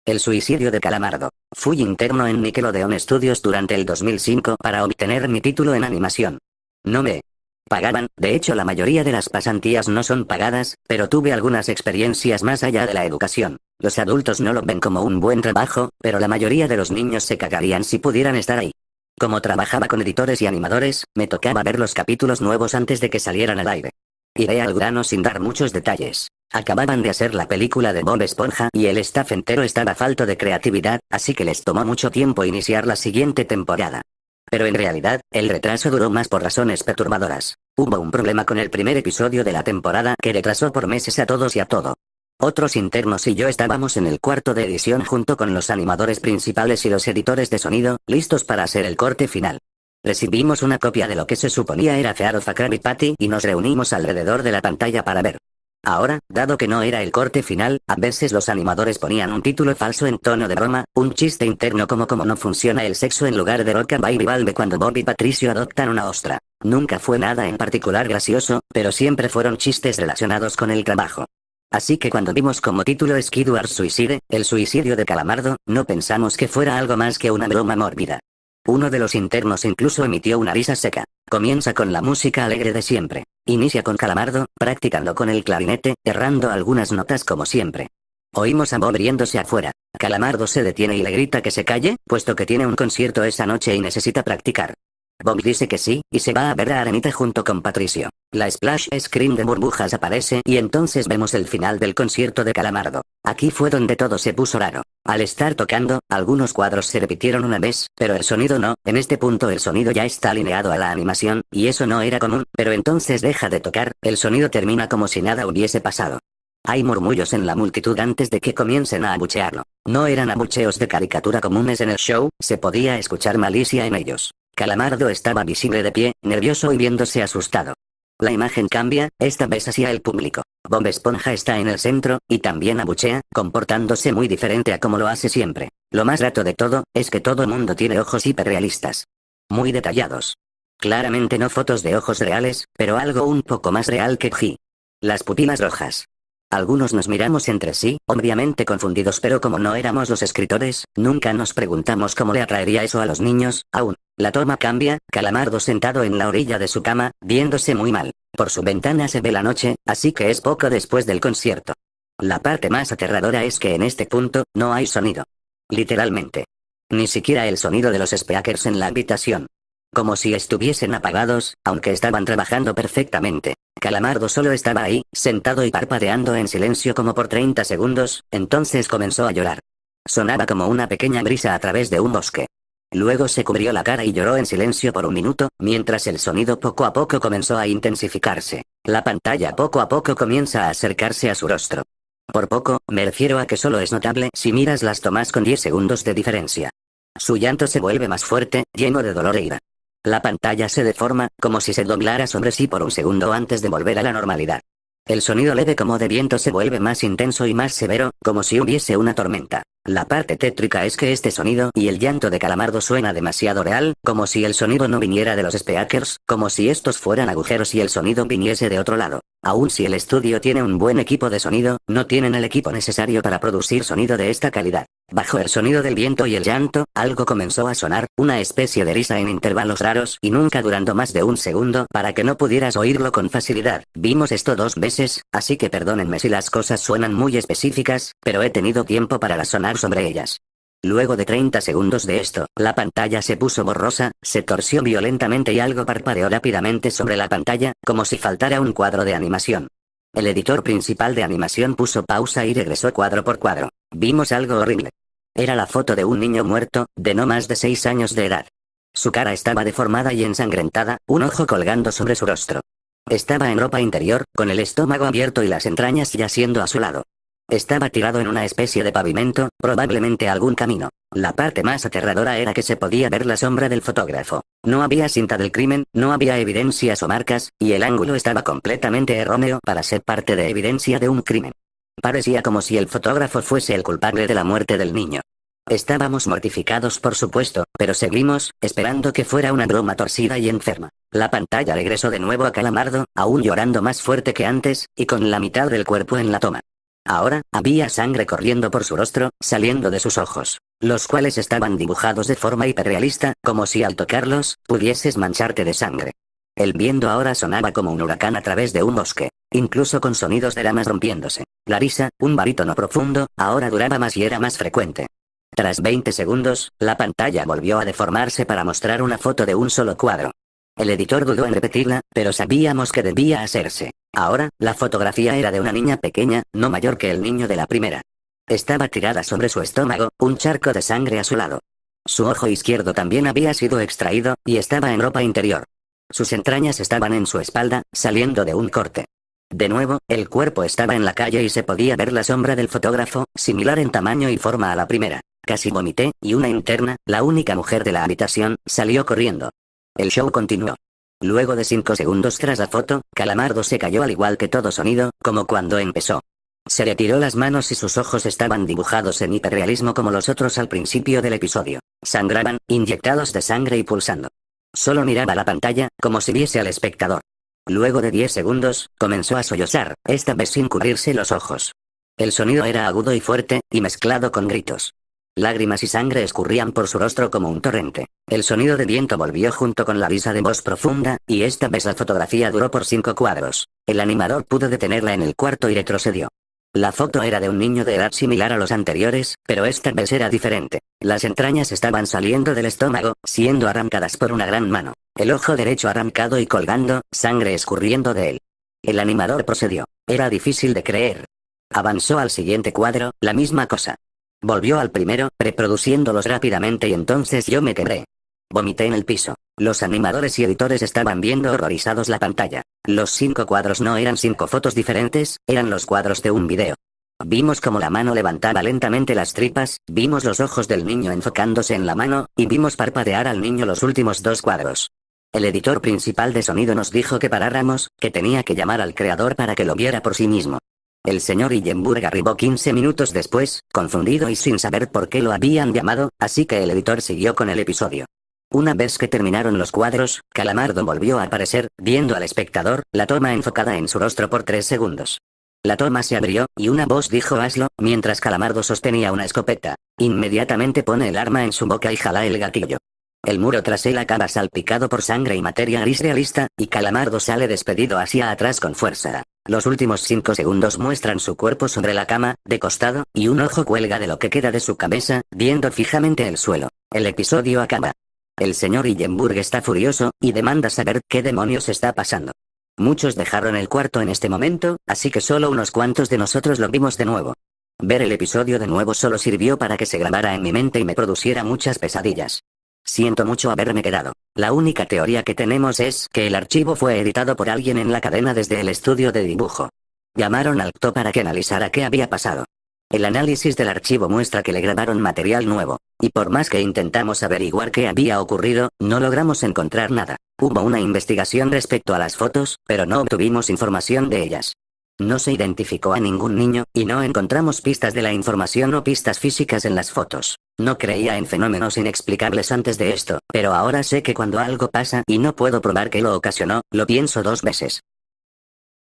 El suicidio de Calamardo. Fui interno en Nickelodeon Studios durante el 2005 para obtener mi título en animación. No me pagaban, de hecho la mayoría de las pasantías no son pagadas, pero tuve algunas experiencias más allá de la educación. Los adultos no lo ven como un buen trabajo, pero la mayoría de los niños se cagarían si pudieran estar ahí. Como trabajaba con editores y animadores, me tocaba ver los capítulos nuevos antes de que salieran al aire. Iré al grano sin dar muchos detalles. Acababan de hacer la película de Bob Esponja y el staff entero estaba falto de creatividad, así que les tomó mucho tiempo iniciar la siguiente temporada. Pero en realidad, el retraso duró más por razones perturbadoras. Hubo un problema con el primer episodio de la temporada que retrasó por meses a todos y a todo. Otros internos y yo estábamos en el cuarto de edición junto con los animadores principales y los editores de sonido, listos para hacer el corte final. Recibimos una copia de lo que se suponía era Fear of a Krabby Patty y nos reunimos alrededor de la pantalla para ver. Ahora, dado que no era el corte final, a veces los animadores ponían un título falso en tono de broma, un chiste interno como no funciona el sexo en lugar de Rockabye Valve cuando Bob y Patricio adoptan una ostra. Nunca fue nada en particular gracioso, pero siempre fueron chistes relacionados con el trabajo. Así que cuando vimos como título Skidward Suicide, el suicidio de Calamardo, no pensamos que fuera algo más que una broma mórbida. Uno de los internos incluso emitió una risa seca. Comienza con la música alegre de siempre. Inicia con Calamardo, practicando con el clarinete, errando algunas notas como siempre. Oímos a Bob riéndose afuera. Calamardo se detiene y le grita que se calle, puesto que tiene un concierto esa noche y necesita practicar. Bob dice que sí, y se va a ver a Arenita junto con Patricio. La splash screen de burbujas aparece y entonces vemos el final del concierto de Calamardo. Aquí fue donde todo se puso raro. Al estar tocando, algunos cuadros se repitieron una vez, pero el sonido no. En este punto el sonido ya está alineado a la animación, y eso no era común, pero entonces deja de tocar, el sonido termina como si nada hubiese pasado. Hay murmullos en la multitud antes de que comiencen a abuchearlo. No eran abucheos de caricatura comunes en el show, se podía escuchar malicia en ellos. Calamardo estaba visible de pie, nervioso y viéndose asustado. La imagen cambia, esta vez hacia el público. Bob Esponja está en el centro, y también abuchea, comportándose muy diferente a como lo hace siempre. Lo más rato de todo, es que todo mundo tiene ojos hiperrealistas. Muy detallados. Claramente no fotos de ojos reales, pero algo un poco más real que G. Las pupilas rojas. Algunos nos miramos entre sí, obviamente confundidos, pero como no éramos los escritores, nunca nos preguntamos cómo le atraería eso a los niños, aún. La toma cambia, Calamardo sentado en la orilla de su cama, viéndose muy mal. Por su ventana se ve la noche, así que es poco después del concierto. La parte más aterradora es que en este punto, no hay sonido. Literalmente. Ni siquiera el sonido de los speakers en la habitación. Como si estuviesen apagados, aunque estaban trabajando perfectamente. Calamardo solo estaba ahí, sentado y parpadeando en silencio como por 30 segundos, entonces comenzó a llorar. Sonaba como una pequeña brisa a través de un bosque. Luego se cubrió la cara y lloró en silencio por un minuto, mientras el sonido poco a poco comenzó a intensificarse. La pantalla poco a poco comienza a acercarse a su rostro. Por poco, me refiero a que solo es notable si miras las tomas con 10 segundos de diferencia. Su llanto se vuelve más fuerte, lleno de dolor e ira. La pantalla se deforma, como si se doblara sobre sí por un segundo antes de volver a la normalidad. El sonido leve como de viento se vuelve más intenso y más severo, como si hubiese una tormenta. La parte tétrica es que este sonido y el llanto de Calamardo suena demasiado real, como si el sonido no viniera de los speakers, como si estos fueran agujeros y el sonido viniese de otro lado. Aun si el estudio tiene un buen equipo de sonido, no tienen el equipo necesario para producir sonido de esta calidad. Bajo el sonido del viento y el llanto, algo comenzó a sonar, una especie de risa en intervalos raros y nunca durando más de un segundo para que no pudieras oírlo con facilidad. Vimos esto 2 veces, así que perdónenme si las cosas suenan muy específicas, pero he tenido tiempo para razonar sobre ellas. Luego de 30 segundos de esto, la pantalla se puso borrosa, se torció violentamente y algo parpadeó rápidamente sobre la pantalla, como si faltara un cuadro de animación. El editor principal de animación puso pausa y regresó cuadro por cuadro. Vimos algo horrible. Era la foto de un niño muerto, de no más de 6 años de edad. Su cara estaba deformada y ensangrentada, un ojo colgando sobre su rostro. Estaba en ropa interior, con el estómago abierto y las entrañas yaciendo a su lado. Estaba tirado en una especie de pavimento, probablemente algún camino. La parte más aterradora era que se podía ver la sombra del fotógrafo. No había cinta del crimen, no había evidencias o marcas, y el ángulo estaba completamente erróneo para ser parte de evidencia de un crimen. Parecía como si el fotógrafo fuese el culpable de la muerte del niño. Estábamos mortificados por supuesto, pero seguimos, esperando que fuera una broma torcida y enferma. La pantalla regresó de nuevo a Calamardo, aún llorando más fuerte que antes, y con la mitad del cuerpo en la toma. Ahora, había sangre corriendo por su rostro, saliendo de sus ojos, los cuales estaban dibujados de forma hiperrealista, como si al tocarlos, pudieses mancharte de sangre. El viento ahora sonaba como un huracán a través de un bosque, incluso con sonidos de ramas rompiéndose. La risa, un barítono profundo, ahora duraba más y era más frecuente. Tras 20 segundos, la pantalla volvió a deformarse para mostrar una foto de un solo cuadro. El editor dudó en repetirla, pero sabíamos que debía hacerse. Ahora, la fotografía era de una niña pequeña, no mayor que el niño de la primera. Estaba tirada sobre su estómago, un charco de sangre a su lado. Su ojo izquierdo también había sido extraído, y estaba en ropa interior. Sus entrañas estaban en su espalda, saliendo de un corte. De nuevo, el cuerpo estaba en la calle y se podía ver la sombra del fotógrafo, similar en tamaño y forma a la primera. Casi vomité, y una interna, la única mujer de la habitación, salió corriendo. El show continuó. Luego de 5 segundos tras la foto, Calamardo se cayó al igual que todo sonido, como cuando empezó. Se retiró las manos y sus ojos estaban dibujados en hiperrealismo como los otros al principio del episodio. Sangraban, inyectados de sangre y pulsando. Solo miraba la pantalla, como si viese al espectador. Luego de 10 segundos, comenzó a sollozar, esta vez sin cubrirse los ojos. El sonido era agudo y fuerte, y mezclado con gritos. Lágrimas y sangre escurrían por su rostro como un torrente. El sonido de viento volvió junto con la risa de voz profunda, y esta vez la fotografía duró por 5 cuadros. El animador pudo detenerla en el cuarto y retrocedió. La foto era de un niño de edad similar a los anteriores, pero esta vez era diferente. Las entrañas estaban saliendo del estómago, siendo arrancadas por una gran mano. El ojo derecho arrancado y colgando, sangre escurriendo de él. El animador procedió. Era difícil de creer. Avanzó al siguiente cuadro, la misma cosa. Volvió al primero, reproduciéndolos rápidamente y entonces yo me quebré. Vomité en el piso. Los animadores y editores estaban viendo horrorizados la pantalla. Los 5 cuadros no eran 5 fotos diferentes, eran los cuadros de un video. Vimos como la mano levantaba lentamente las tripas, vimos los ojos del niño enfocándose en la mano, y vimos parpadear al niño los últimos 2 cuadros. El editor principal de sonido nos dijo que paráramos, que tenía que llamar al creador para que lo viera por sí mismo. El señor Hillenburg arribó 15 minutos después, confundido y sin saber por qué lo habían llamado, así que el editor siguió con el episodio. Una vez que terminaron los cuadros, Calamardo volvió a aparecer, viendo al espectador, la toma enfocada en su rostro por 3 segundos. La toma se abrió, y una voz dijo hazlo, mientras Calamardo sostenía una escopeta. Inmediatamente pone el arma en su boca y jala el gatillo. El muro tras él acaba salpicado por sangre y materia gris realista, y Calamardo sale despedido hacia atrás con fuerza. Los últimos 5 segundos muestran su cuerpo sobre la cama, de costado, y un ojo cuelga de lo que queda de su cabeza, viendo fijamente el suelo. El episodio acaba. El señor Hillenburg está furioso, y demanda saber qué demonios está pasando. Muchos dejaron el cuarto en este momento, así que solo unos cuantos de nosotros lo vimos de nuevo. Ver el episodio de nuevo solo sirvió para que se grabara en mi mente y me produciera muchas pesadillas. Siento mucho haberme quedado. La única teoría que tenemos es que el archivo fue editado por alguien en la cadena desde el estudio de dibujo. Llamaron al actor para que analizara qué había pasado. El análisis del archivo muestra que le grabaron material nuevo, y por más que intentamos averiguar qué había ocurrido, no logramos encontrar nada. Hubo una investigación respecto a las fotos, pero no obtuvimos información de ellas. No se identificó a ningún niño, y no encontramos pistas de la información o pistas físicas en las fotos. No creía en fenómenos inexplicables antes de esto, pero ahora sé que cuando algo pasa y no puedo probar qué lo ocasionó, lo pienso 2 veces.